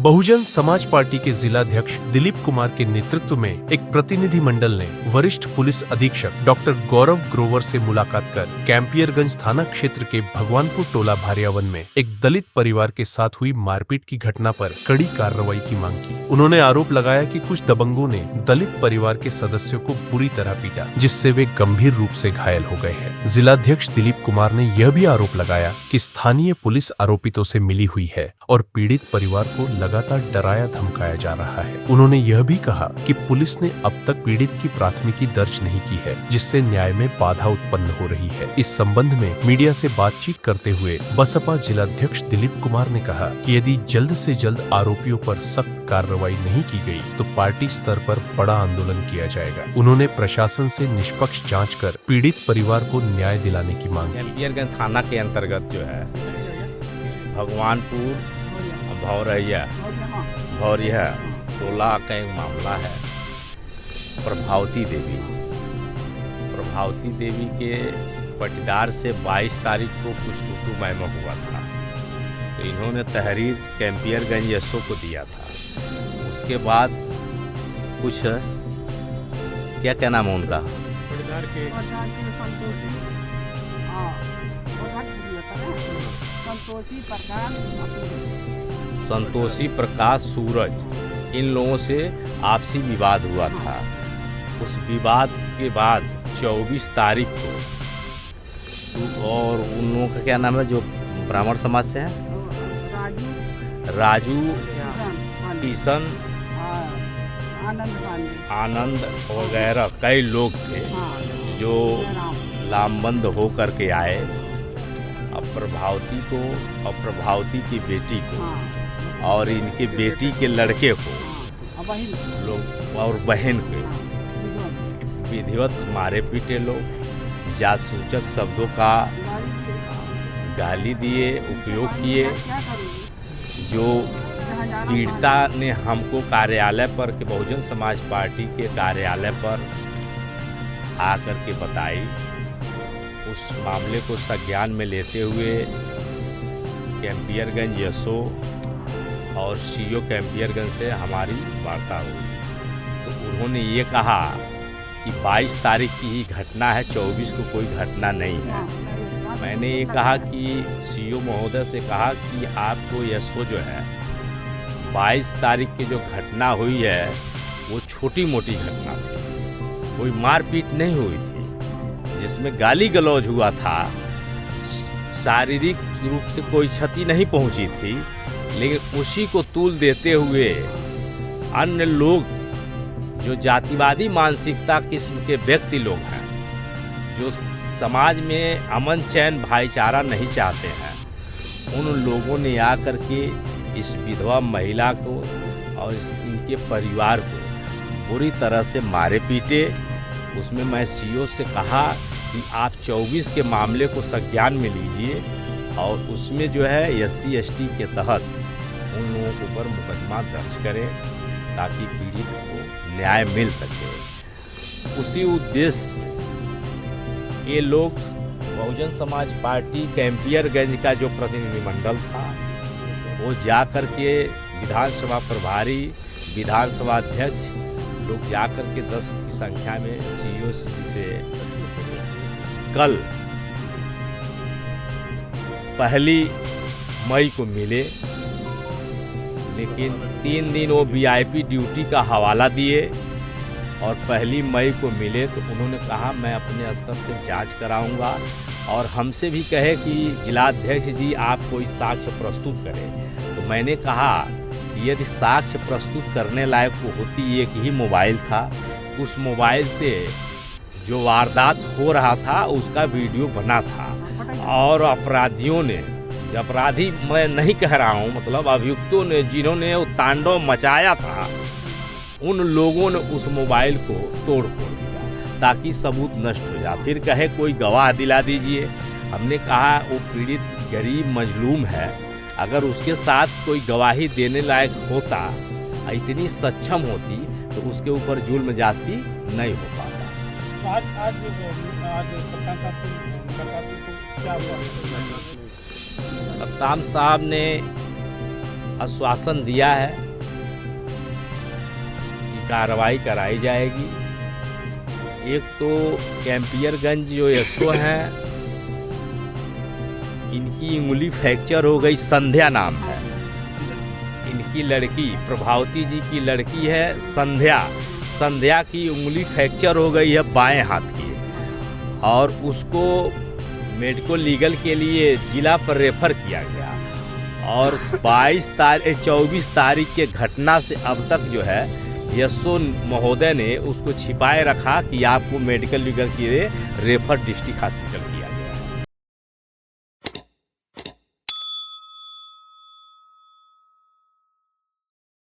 Bahujan Samaj party के जिलाध्यक्ष दिलीप कुमार के नेतृत्व में एक प्रतिनिधि मंडल ने वरिष्ठ पुलिस अधीक्षक डॉक्टर गौरव ग्रोवर से मुलाकात कर कैंपियरगंज थाना क्षेत्र के भगवानपुर टोला भारियावन में एक दलित परिवार के साथ हुई मारपीट की घटना पर कड़ी कार्रवाई की मांग की। उन्होंने आरोप लगाया कि कुछ दबंगों ने दलित परिवार के सदस्यों को बुरी तरह पीटा, जिससे वे गंभीर रूप से घायल हो गए हैं। जिलाध्यक्ष दिलीप कुमार ने यह भी आरोप लगाया कि स्थानीय पुलिस आरोपितों से मिली हुई है और पीड़ित परिवार को लगातार डराया धमकाया जा रहा है। उन्होंने यह भी कहा कि पुलिस ने अब तक पीड़ित की प्राथमिकी दर्ज नहीं की है, जिससे न्याय में बाधा उत्पन्न हो रही है। इस संबंध में मीडिया से बातचीत करते हुए बसपा जिलाध्यक्ष दिलीप कुमार ने कहा कि यदि जल्द से जल्द आरोपियों पर सख्त कार्रवाई नहीं की गई तो पार्टी स्तर पर बड़ा आंदोलन किया जाएगा। उन्होंने प्रशासन से निष्पक्ष जाँच कर पीड़ित परिवार को न्याय दिलाने की मांग की। कैंपियरगंज थाना के अंतर्गत जो है भगवानपुर भौरिया टोला का एक मामला है। प्रभावती देवी के पटीदार से 22 तारीख को कुछ टूटू मैमो हुआ था, तो इन्होंने तहरीर कैंपियरगंज एसओ को दिया था। उसके बाद कुछ क्या नाम है उनका, संतोषी प्रकाश सूरज, इन लोगों से आपसी विवाद हुआ था। उस विवाद के बाद 24 तारीख को, और उन लोगों का क्या नाम है जो ब्राह्मण समाज से है, राजू, किशन, आनंद वगैरह कई लोग थे जो लामबंद हो करके आए। अब प्रभावती को और प्रभावती की बेटी को और इनके बेटी के लड़के को लोग और बहन को विधिवत मारे पीटे लोग, जात सूचक शब्दों का गाली दिए, उपयोग किए। जो पीड़िता ने हमको कार्यालय पर के बहुजन समाज पार्टी के कार्यालय पर आकर के बताई, उस मामले को संज्ञान में लेते हुए कैंपियरगंज एसओ और सीओ कैंपियरगंज से हमारी वार्ता हुई, तो उन्होंने ये कहा कि 22 तारीख की ही घटना है, 24 को कोई घटना नहीं है। मैंने ये कहा कि सीओ महोदय से कहा कि आपको एसओ जो है 22 तारीख की जो घटना हुई है वो छोटी मोटी घटना थी, कोई मारपीट नहीं हुई थी, जिसमें गाली गलौज हुआ था, शारीरिक रूप से कोई क्षति नहीं पहुंची थी, लेकिन उसी को तूल देते हुए अन्य लोग जो जातिवादी मानसिकता किस्म के व्यक्ति लोग हैं, जो समाज में अमन चैन भाईचारा नहीं चाहते हैं, उन लोगों ने आकर के इस विधवा महिला को और इनके परिवार को बुरी तरह से मारे पीटे। उसमें मैं सीओ से कहा कि आप 24 के मामले को संज्ञान में लीजिए और उसमें जो है SC ST के तहत उन लोगों के ऊपर मुकदमा दर्ज करें ताकि पीड़ित को न्याय मिल सके। उसी उद्देश्य में ये लोग बहुजन समाज पार्टी कैंपियरगंज का जो प्रतिनिधिमंडल था वो जाकर के विधानसभा प्रभारी, विधानसभा अध्यक्ष लोग जाकर के 10 की संख्या में सीईओ से कल 1 मई को मिले, लेकिन 3 दिन वो VIP ड्यूटी का हवाला दिए और 1 मई को मिले तो उन्होंने कहा मैं अपने स्तर से जांच कराऊंगा और हमसे भी कहे कि जिलाध्यक्ष जी आप कोई साक्ष्य प्रस्तुत करें। तो मैंने कहा कि यदि साक्ष्य प्रस्तुत करने लायक होती एक ही मोबाइल था, उस मोबाइल से जो वारदात हो रहा था उसका वीडियो बना था और अपराधियों ने, अपराधी मैं नहीं कह रहा हूँ, मतलब अभियुक्तों ने जिन्होंने वो तांडव मचाया था उन लोगों ने उस मोबाइल को तोड़ फोड़ दिया ताकि सबूत नष्ट हो जाए। फिर कहे कोई गवाह दिला दीजिए। हमने कहा वो पीड़ित गरीब मजलूम है, अगर उसके साथ कोई गवाही देने लायक होता, इतनी सक्षम होती तो उसके ऊपर जुल्म जाती नहीं हो पाता। आज कप्तान साहब ने आश्वासन दिया है कि कार्रवाई कराई जाएगी। एक तो कैंपियरगंज जो एसओ हैं, इनकी उंगली फ्रैक्चर हो गई, संध्या नाम है इनकी लड़की, प्रभावती जी की लड़की है संध्या की उंगली फ्रैक्चर हो गई है बाएं हाथ की, और उसको मेडिको लीगल के लिए जिला पर रेफर किया गया। और 24 तारीख के घटना से अब तक जो है एसओ महोदय ने उसको छिपाए रखा कि आपको मेडिकल लीगल के लिए रेफर डिस्ट्रिक्ट हॉस्पिटल